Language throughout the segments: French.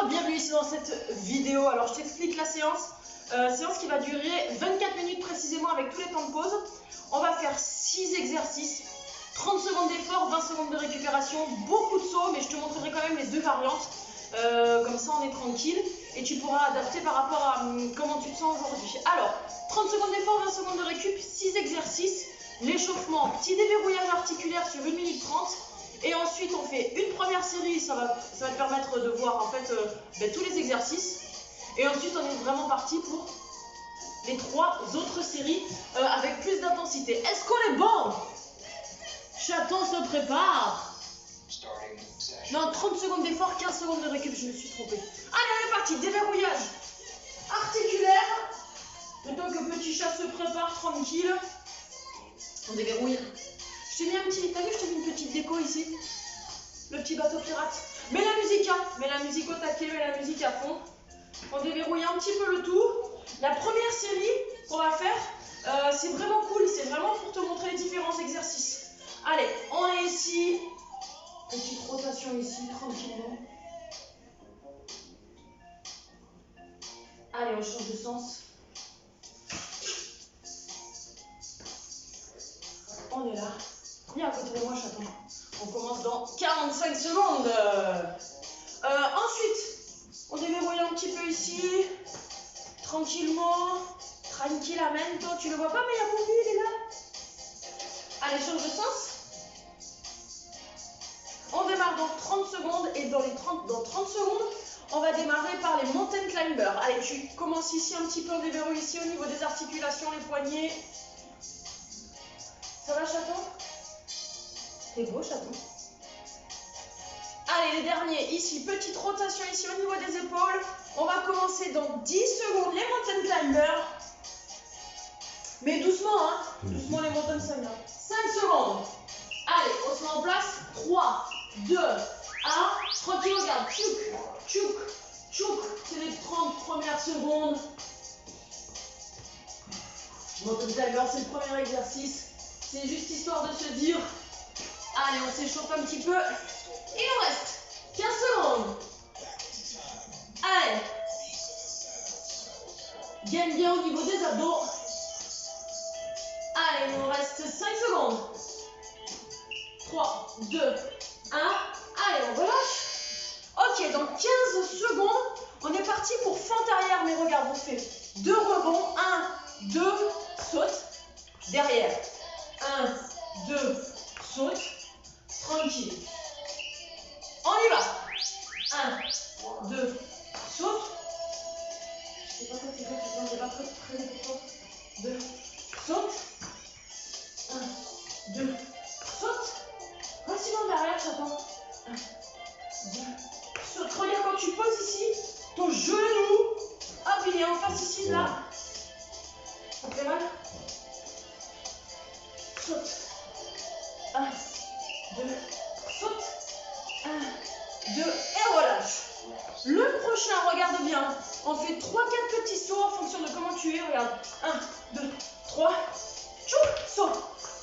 bienvenue ici dans cette vidéo. Alors je t'explique la séance. Séance qui va durer 24 minutes précisément avec tous les temps de pause. On va faire 6 exercices, 30 secondes d'effort, 20 secondes de récupération, beaucoup de sauts, mais je te montrerai quand même les deux variantes. Comme ça on est tranquille et tu pourras adapter par rapport à comment tu te sens aujourd'hui. Alors, 30 secondes d'effort, 20 secondes de récup, 6 exercices, l'échauffement, petit déverrouillage articulaire sur 1 minute 30. Et ensuite on fait une première série, ça va te permettre de voir en fait tous les exercices. Et ensuite on est vraiment parti pour les 3 autres séries avec plus d'intensité. Est-ce qu'on est bon? Chaton se prépare. Non, 30 secondes d'effort, 15 secondes de récup, je me suis trompée. Allez, on est parti, déverrouillage articulaire. Le temps que petit chat se prépare tranquille. On déverrouille. Je t'ai mis un petit, t'as vu, je t'ai mis une petite déco ici. Le petit bateau pirate. Mets la musique, hein. Mets la musique au taquet, mets la musique à fond. On déverrouille un petit peu le tout. La première série qu'on va faire, c'est vraiment cool. C'est vraiment pour te montrer les différents exercices. Allez, on est ici. Petite rotation ici, tranquillement. Allez, on change de sens. On est là. Viens à côté de moi, chaton. On commence dans 45 secondes. Ensuite, on déverrouille un petit peu ici. Tranquillement. Tranquillamento. Tu le vois pas, mais il y a Boubi, il est là. Allez, change de sens. On démarre dans 30 secondes. Et dans 30 secondes, on va démarrer par les mountain climbers. Allez, tu commences ici un petit peu. On déverrouille ici au niveau des articulations, les poignets. Ça va, chaton? T'es beau, chaton. Allez, les derniers, ici, petite rotation ici au niveau des épaules. On va commencer dans 10 secondes les mountain climbers. Mais doucement, hein. Doucement les mountain climbers. 5 secondes. Allez, on se met en place. 3, 2, 1. Tranquille, regarde. Tchouk, tchouk, tchouk. C'est les 30 premières secondes. Mountain climber, c'est le premier exercice. C'est juste histoire de se dire, allez, on s'échauffe un petit peu. Il nous reste 15 secondes. Allez. Gagne bien au niveau des abdos. Allez, il nous reste 5 secondes. 3, 2, 1. Allez, on relâche. Ok, dans 15 secondes, on est parti pour fente arrière. Mais regarde, on fait 2 rebonds. 1, 2, saute. Derrière. 1, 2, saute. Tranquille. On y va. 1, 2, saute. Je sais pas quoi tu fais, j'ai pas très pour toi. 2, saute. 1, 2, saute. Maximum derrière, chaton. 1, 2, saute. Regarde quand tu poses ici, ton genou. Hop, il est en face ici, là. Ça te fait mal? Saute. 1, 2, saute. 1, 2, et relâche. Le prochain, regarde bien. On fait 3-4 petits sauts en fonction de comment tu es. Regarde. 1, 2, 3. Tchouk, saut.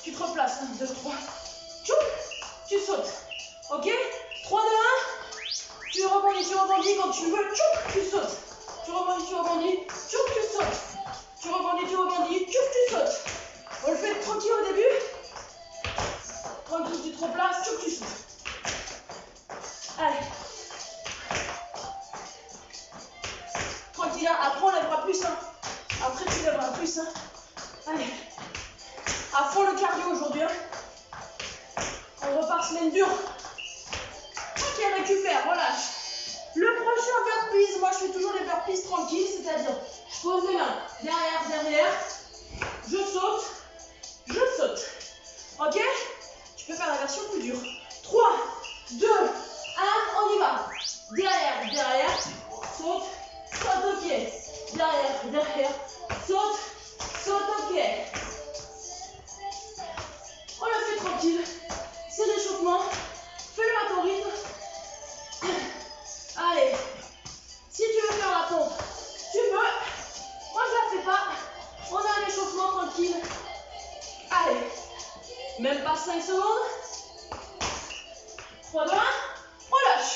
Tu te replaces. 1, 2, 3. Tchouk, tu sautes. Ok? 3, 2, 1. Tu rebondis quand tu veux. Tchouk, tu sautes. Tu rebondis. Tchouk, tu sautes. Tu rebondis. Tchouk, tu sautes. On le fait tranquille au début. Tranquille, tu te replaces. Tchouk, tu sautes. Allez. Tranquille, hein. Après on lèvera plus. Hein. Après tu lèveras plus. Hein. Allez. À fond le cardio aujourd'hui. Hein. On repart semaine dure. Ok, récupère, relâche. Le prochain burpees, moi je fais toujours les burpees tranquilles, c'est-à-dire je pose les mains derrière. Je saute. Ok? Tu peux faire la version plus dure. 3, 2, 1, on y va. Derrière, saute au pied. Derrière, saute au pied. On le fait tranquille. C'est l'échauffement. Fais-le à ton rythme. Allez. Si tu veux faire la pompe, tu peux. Moi je la fais pas. On a un échauffement tranquille. Allez. Même pas 5 secondes. 3, 2, 1. Relâche.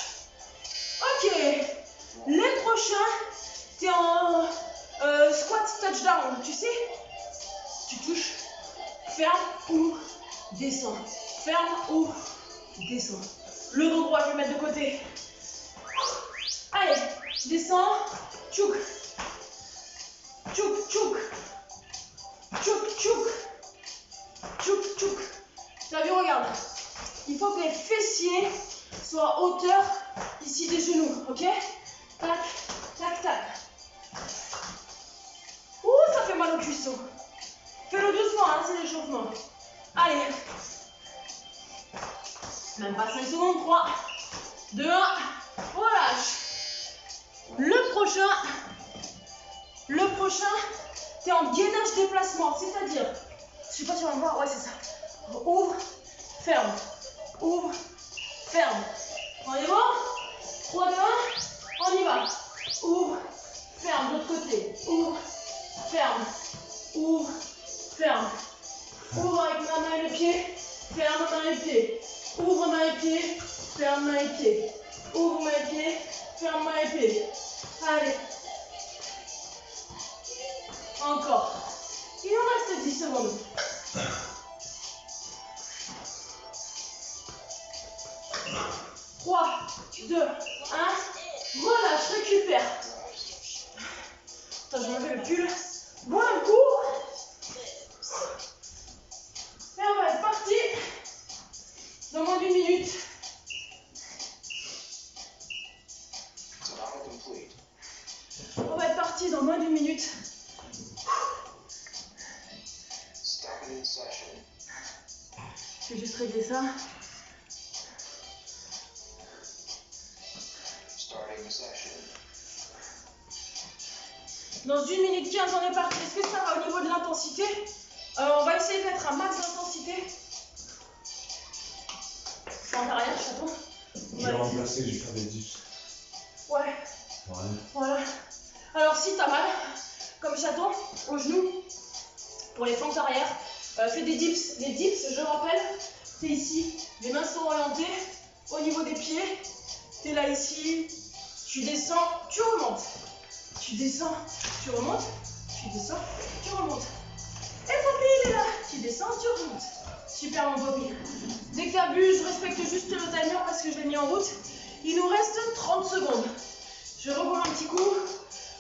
descends. Ferme, ouvre, descends. Le dos droit, je vais le mettre de côté. Allez, descends, tchouk. Tchouk, tchouk. Tchouk, tchouk. Tchouk, tchouk. T'as vu, regarde. Il faut que les fessiers soient à hauteur ici des genoux, ok? Tac, tac, tac. Ouh, ça fait mal au cuisseau. Fais-le doucement, hein, c'est l'échauffement. Allez. Même pas 5 secondes. 3, 2, 1. Relâche. Le prochain, t'es en gainage déplacement. C'est-à-dire, je sais pas si on va voir, ouais, c'est ça. Ouvre, ferme. Ouvre, ferme. On est bon? 3, 2, 1. On y va. Ouvre, ferme. De l'autre côté. Ouvre, ferme. Ouvre, ferme. Ouvre avec ma main et le pied. Ferme main et pied. Ouvre main et pied. Ferme main et pied. Ouvre main et pied. Ferme main et pied. Allez. Encore. Il en reste 10 secondes. Trois, 2, 1. Relâche, récupère. Attends, je vais enlever le pull. Bois un coup. Et on va être parti dans moins d'1 minute. On va être parti dans moins d'1 minute. Je vais juste régler ça. Dans 1 minute 15, on est parti. Est-ce que ça va au niveau de l'intensité? On va essayer de mettre un max d'intensité. En arrière, chaton. Je vais remplacer, je vais faire des dips. Ouais. Voilà. Alors, si t'as mal, comme chaton, au genou, pour les fentes arrière, fais des dips. Les dips, je rappelle, c'est ici. Les mains sont orientées au niveau des pieds. T'es là ici. Tu descends, tu remontes. Tu descends, tu remontes. Tu descends, tu remontes. Et Poppy, il est là. Tu descends, tu remontes. Super, mon Poppy. Dès que t'abuses, je respecte juste le timer parce que je l'ai mis en route. Il nous reste 30 secondes. Je revois un petit coup.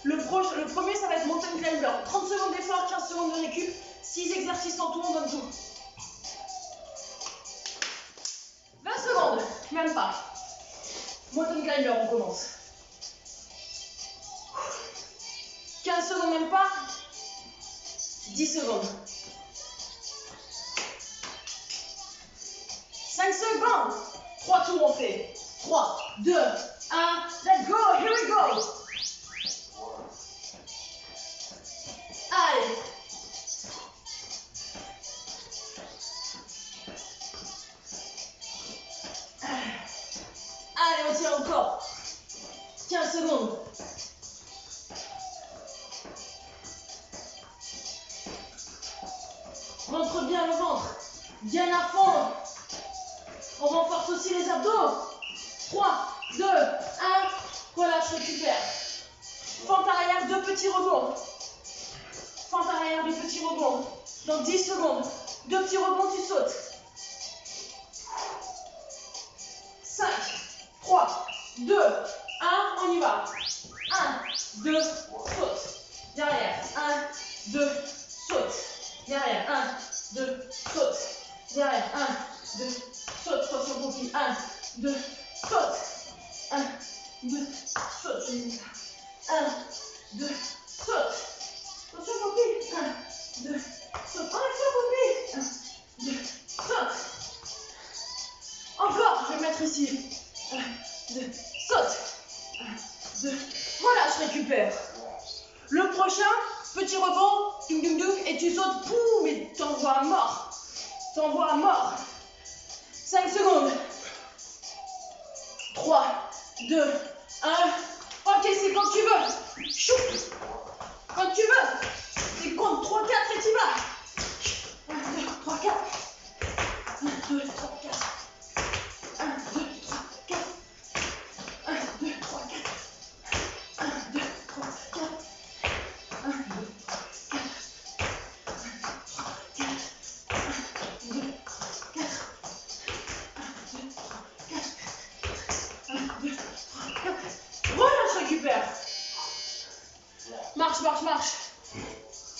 Le premier, ça va être mountain climber. 30 secondes d'effort, 15 secondes de récup. 6 exercices en tout, on donne tout. 20 secondes, même pas. Mountain climber, on commence. 15 secondes, même pas. 10 secondes. 5 secondes. 3 tours, on fait. 3, 2, 1. Let's go. Here we go. Allez. Allez, on tient encore. 15 secondes. Rentre bien le ventre. Bien à fond. On renforce aussi les abdos. 3, 2, 1. Relâche, récupère. Fente arrière, 2 petits rebonds. Fente arrière, 2 petits rebonds. Dans 10 secondes. 2 petits rebonds, tu sautes. 5, 3, 2, 1. On y va. 1, 2, saute. Derrière. 1, 2, saute. Derrière. 1, 2, saute. Derrière. 1, 2, saute. Attention, Poppy. 1, 2, saute. 1, 2, saute. 1, 2, saute. Attention, Poppy. 1, 2, saute. Enlève-toi, Poppy. 1, 2, saute. Encore, je vais mettre ici. 1, 2, saute. 1, 2, relâche, récupère. Le prochain, petit rebond, ding ding ding, et tu sautes, poum, et t'envoies à mort. T'envoies à mort. 5 secondes. 3, 2, 1. Ok, c'est quand tu veux. Choup. Quand tu veux. C'est compte 3, 4 et t'y vas. 1, 2, 3, 4. 1, 2, 3, 4. 1, 2, 3, 4. 1, 2, 3, 4. 1, 2, 3, 4. 1, 2, 3, 4. 1, 2, 3, 4. 1, 2, 3, 4. Marche, marche, marche.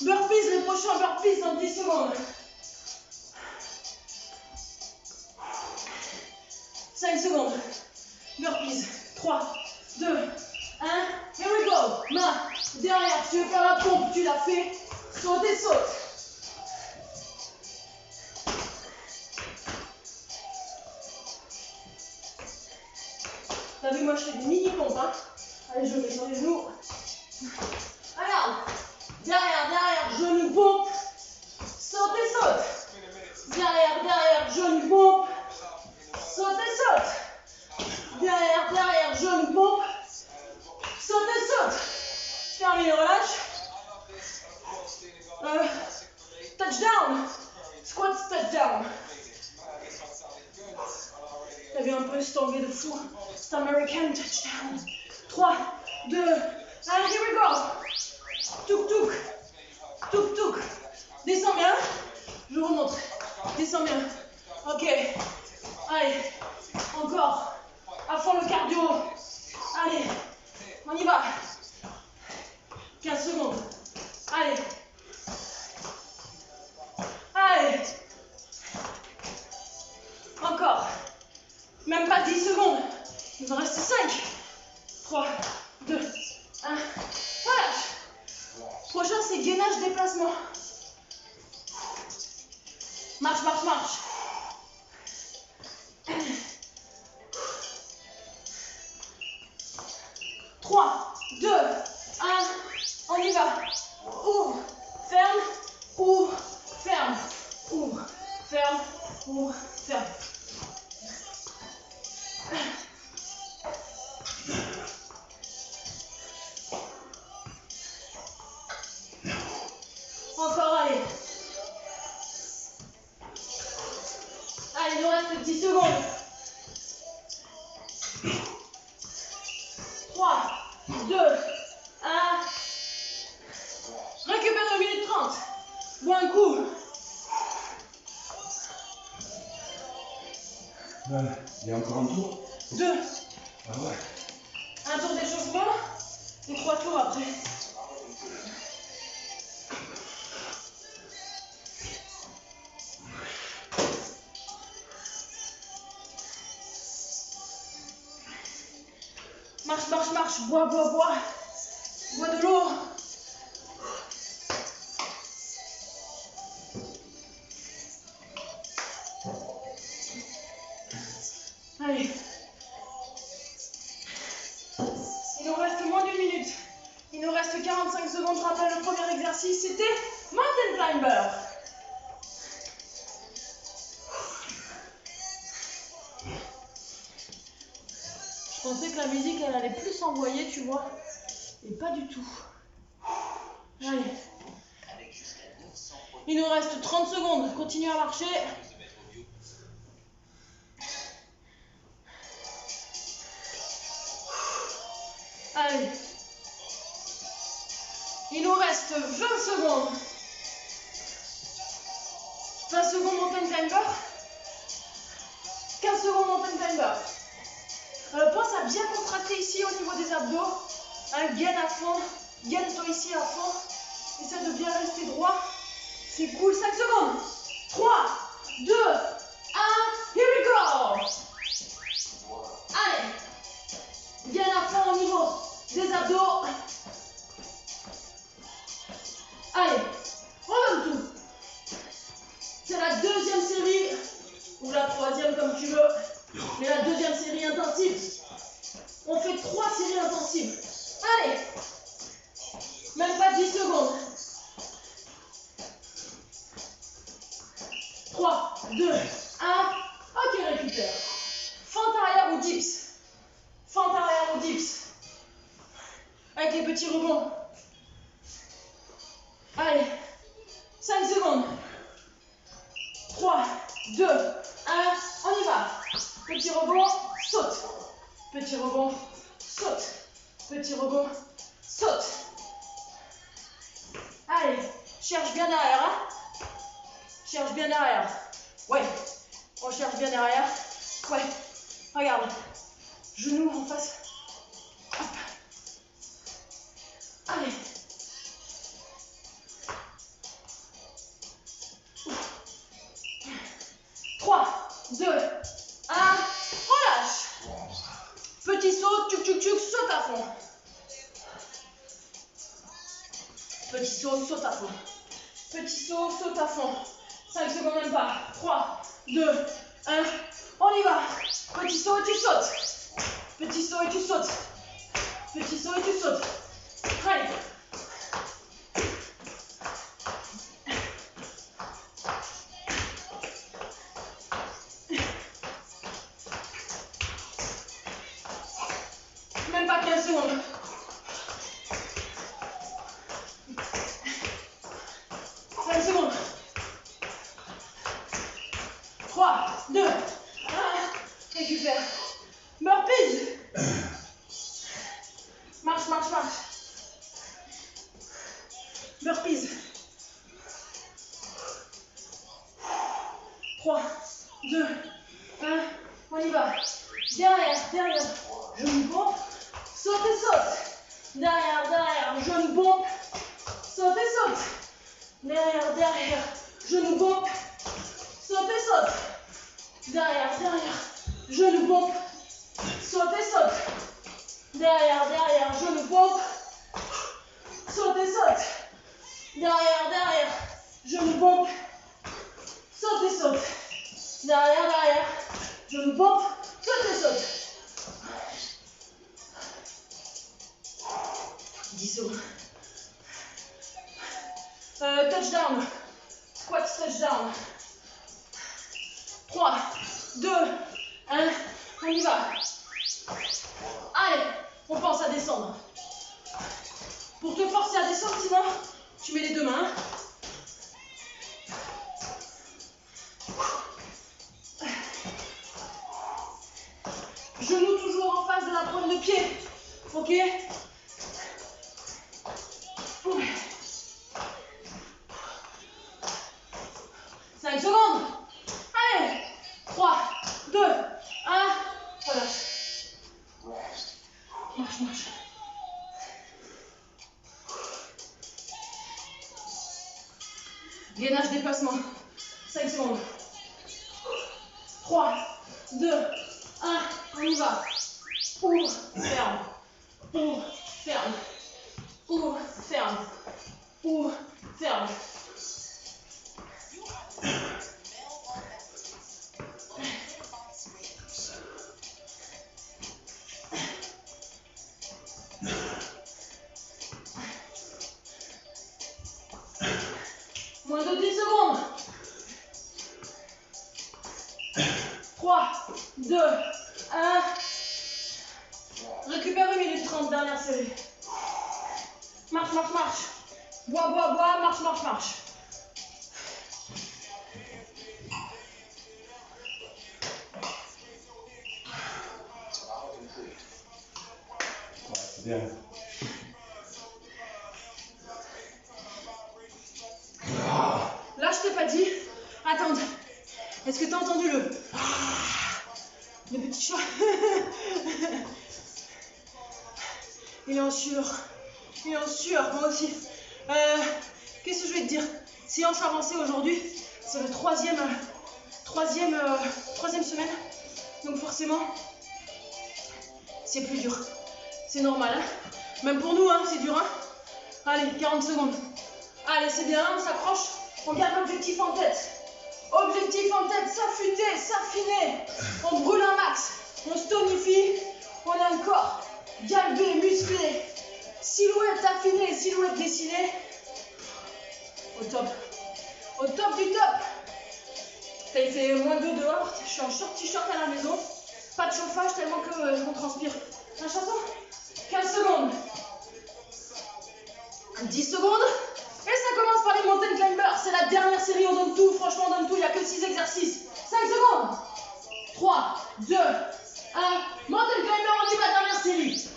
Burpees, le prochain burpees dans 10 secondes. 5 secondes. Burpees. 3, 2, 1. Here we go. Main derrière. Si tu veux faire la pompe, tu la fais. Saute et saute. T'as vu, moi je fais des mini pompes. Hein. Allez, je mets sur les genoux. Regarde. Derrière, derrière, genou, pompe. Saute et saute. Derrière, derrière, genou, pompe. Saute et saute. Derrière, derrière, genou, pompe. Saute et saute. Terminé, relâche. Touchdown. Squat touchdown. T'as vu un peu cet anglais de fou. C'est American touchdown. 3, 2, 1, here we go. Touk touk. Touk touk. Descends bien. Je vous remonte. Descends bien. Ok. Allez. Encore. À fond le cardio. Allez. On y va. 15 secondes. Allez. Allez. Encore. Même pas 10 secondes. Il me reste 5. 3, 2, 1. Relâche. Prochain, c'est gainage déplacement. Marche, marche, marche. Trois, 2, 1. On y va. Ouvre, ferme, ouvre, ferme, ouvre, ferme, ouvre, ferme. Encore, allez. Allez, il nous reste 10 secondes. 3, 2, 1. Récupère 1 minute 30. Bois un coup. Il y a encore un tour? 2. Ah ouais. Un tour d'échauffement et 3 tours après. Marche, marche, marche. Bois, bois, bois. Bois de l'eau. Allez. Il nous reste moins d'1 minute. Il nous reste 45 secondes. Je rappelle le premier exercice, c'était Mountain Climber. Je pensais que la musique, elle allait plus s'envoyer, tu vois. Et pas du tout. Allez. Il nous reste 30 secondes. Continue à marcher. Allez. Il nous reste 20 secondes. 20 secondes mountain climber. 15 secondes mountain climber. Pense à bien contracter ici au niveau des abdos. Un gain à fond. Gaine-toi ici à fond. Essaie de bien rester droit. C'est cool. 5 secondes. 3, 2, 1. Here we go. Allez. Gaine à fond au niveau des abdos. Allez. On donne tout. C'est la deuxième série. Ou la troisième comme tu veux. Mais la deuxième série intensive. On fait 3 séries intensives. Allez. Même pas 10 secondes. 3, 2, 1. Ok, récupère. Fente arrière ou dips. Fente arrière ou dips. Avec les petits rebonds. Allez. 5 secondes. 3, 2, 1. On y va. Petit rebond, saute. Petit rebond, saute. Petit rebond, saute. Allez, cherche bien derrière. Hein. Cherche bien derrière. Ouais, on cherche bien derrière. Ouais, regarde. Genou en face. Hop. Allez, saute, saute à fond. Petit saut, saute à fond. Petit saut, saute à fond. 5 secondes même pas. 3, 2, 1. On y va. Petit saut et tu sautes. Petit saut et tu sautes. Petit saut et tu sautes. Allez. Même pas 15 secondes. 5 secondes. 3, 2, 1. Récupère. Burpees. Marche, marche, marche. Burpees. 3, 2, 1. On y va. Derrière, derrière. Genou pompe. Saute et saute. Derrière, derrière. Genou pompe. Saute et saute. Derrière, derrière. Genou pompe. Saute et saute. Derrière, derrière. Genou pompe. Saute et saute. Derrière, derrière. Genou pompe. Saute et saute. Derrière, derrière. Genou pompe. Saute et saute. Derrière, derrière. Genou pompe. Saute et saute. 10 secondes. Touchdown. Squat touchdown. 3, 2, 1. On y va. Allez, on pense à descendre. Pour te forcer à descendre, sinon, tu mets les deux mains. Genoux toujours en face de la pointe de pied. Ok? 5 secondes. Allez. 3, 2, 1. Relâche. Marche, marche. Gainage déplacement. 5 secondes. 3, 2, 1. On y va. Ouvre, ferme. Ouvre, ferme. Ouvre, ferme. Ouvre, ferme. Moins de 10 secondes. 3, 2, 1. Récupère 1 minute 30, dernière série. Marche, marche, marche. Bois, bois, bois, marche, marche, marche. Ouais, c'est bien. Là, je t'ai pas dit. Attends. Est-ce que t'as entendu le petit chat? Il est en sueur. Il est en sueur, moi aussi. Qu'est-ce que je vais te dire? Séance avancée aujourd'hui. C'est le troisième semaine. Donc forcément, c'est plus dur. C'est normal. Hein, même pour nous, hein, c'est dur. Hein, allez, 40 secondes. Allez, c'est bien, on s'accroche. On garde l'objectif en tête. Objectif en tête, s'affûter, s'affiner. On brûle un max. On se tonifie. On a un corps galbé, musclé. Silhouette affinée, silhouette dessinée. Au top. Au top du top. Ça il fait -2 dehors. Je suis en short t-shirt à la maison. Pas de chauffage tellement qu'on transpire. Un chanson. 15 secondes. 10 secondes. Et ça commence par les mountain climbers. C'est la dernière série, on donne tout. Franchement, on donne tout. Il n'y a que 6 exercices. 5 secondes. 3, 2, 1. Mountain climber, on y va, dernière série.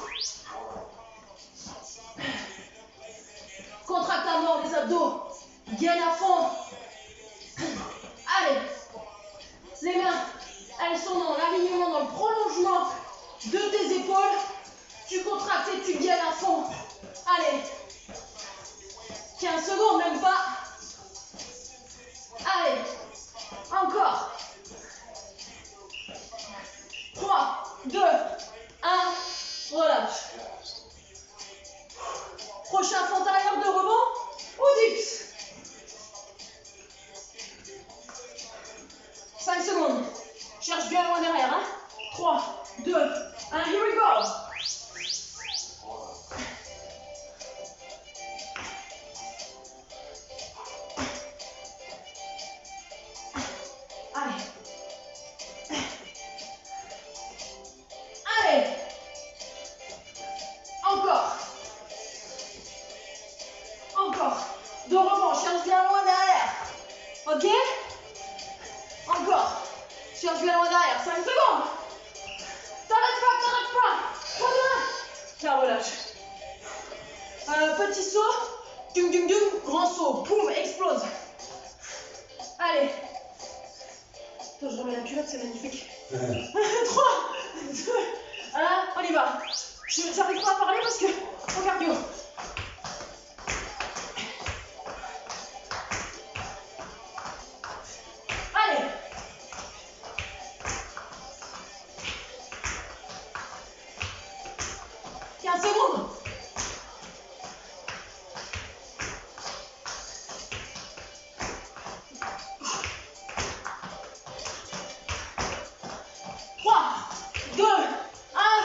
Contracte à mort les abdos. Gaine à fond. Allez. Les mains, elles sont dans l'alignement, dans le prolongement de tes épaules. Tu contractes et tu gaines à fond. Allez. 15 secondes, même pas. Allez. Encore. 3, 2, 1. relâche. Prochain fente arrière de rebond ou dips. 5 secondes. Cherche bien loin derrière. Hein. 3, 2, 1, here we go. Allez. Allez. Encore. Encore. De rebond, cherche bien loin derrière. Ok? Encore. Cherche bien loin derrière. 5 secondes. T'arrêtes pas, t'arrêtes pas. 3, 2, 1. Là, relâche. Petit saut. Dum, dum, dum. Grand saut. Poum, explose. Allez. Attends, je remets la culotte, c'est magnifique. 3, 2, 1. On y va. J'arrive pas à parler parce que au cardio. Allez. Secondes. Trois, deux, un.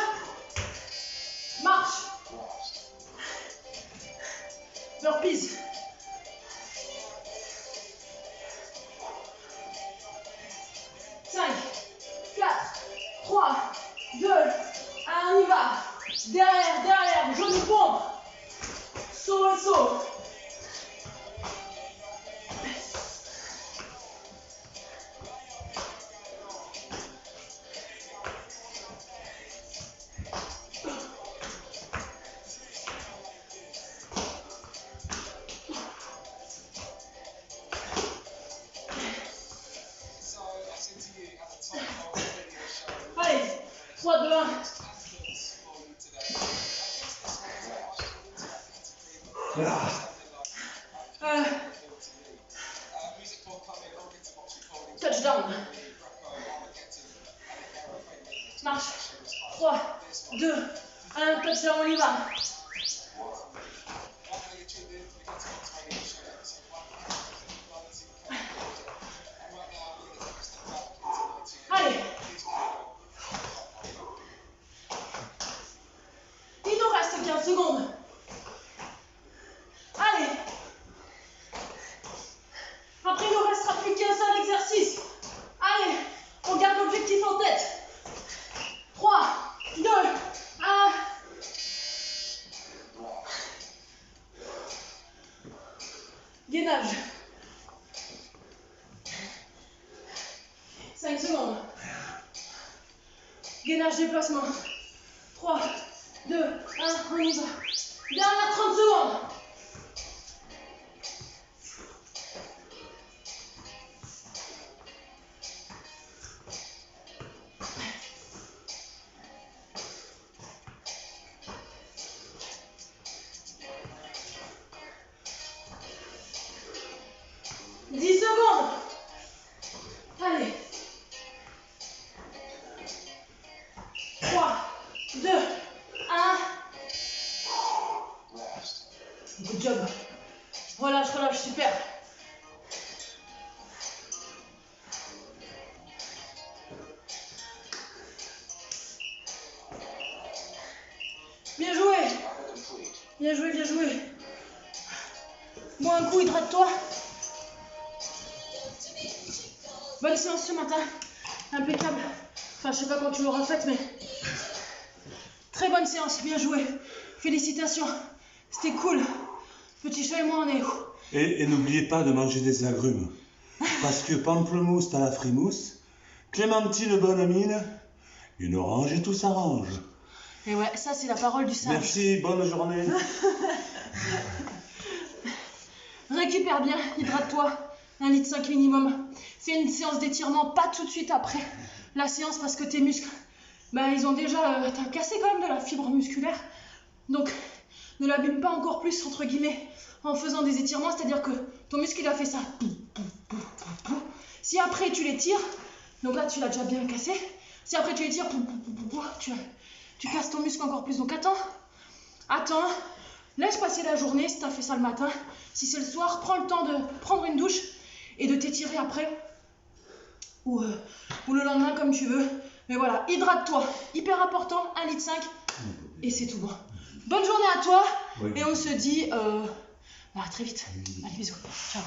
Marche. Burpees. 5, 4, 3, 2, 1, on y va. Derrière, genou pompe. Saut et saut. Allez, 3, 2, 1. Touchdown. Marche. 3, 2, 1. Touchdown, on y va. Allez. Il nous reste 15 secondes. Allez. Après, il ne restera plus qu'un seul exercice. Allez, on garde l'objectif en tête. 3, 2, 1. Gainage. 5 secondes. Gainage déplacement. 3, 2, 1, on y va. Dernière 30 secondes. Allez. 3, 2, 1. Good job. Relâche, relâche, super. Bien joué. Bien joué, bien joué. Bois un coup, hydrate-toi. Bonne séance ce matin. Impeccable. Enfin, je sais pas quand tu l'auras faite, mais... Très bonne séance, bien joué. Félicitations. C'était cool. Petit chat et moi, on est... Et n'oubliez pas de manger des agrumes. Parce que pamplemousse, t'as la frimousse. Clémentine, bonne mine. Une orange et tout s'arrange. Et ouais, ça, c'est la parole du sage. Merci, bonne journée. Récupère bien, hydrate-toi. 1,5 litre minimum. Fais une séance d'étirement, pas tout de suite après la séance parce que tes muscles, bah, ils ont déjà t'as cassé quand même de la fibre musculaire. Donc, ne l'abîme pas encore plus, entre guillemets, en faisant des étirements. C'est-à-dire que ton muscle, il a fait ça. Si après, tu l'étires, donc là, tu l'as déjà bien cassé. Si après, tu l'étires, tu casses ton muscle encore plus. Donc attends, laisse passer la journée si tu as fait ça le matin. Si c'est le soir, prends le temps de prendre une douche et de t'étirer après. Ou le lendemain comme tu veux. Mais voilà, hydrate-toi. Hyper important, 1,5 litre et c'est tout bon. Bonne journée à toi et on se dit à très vite. Allez, bisous. Ciao.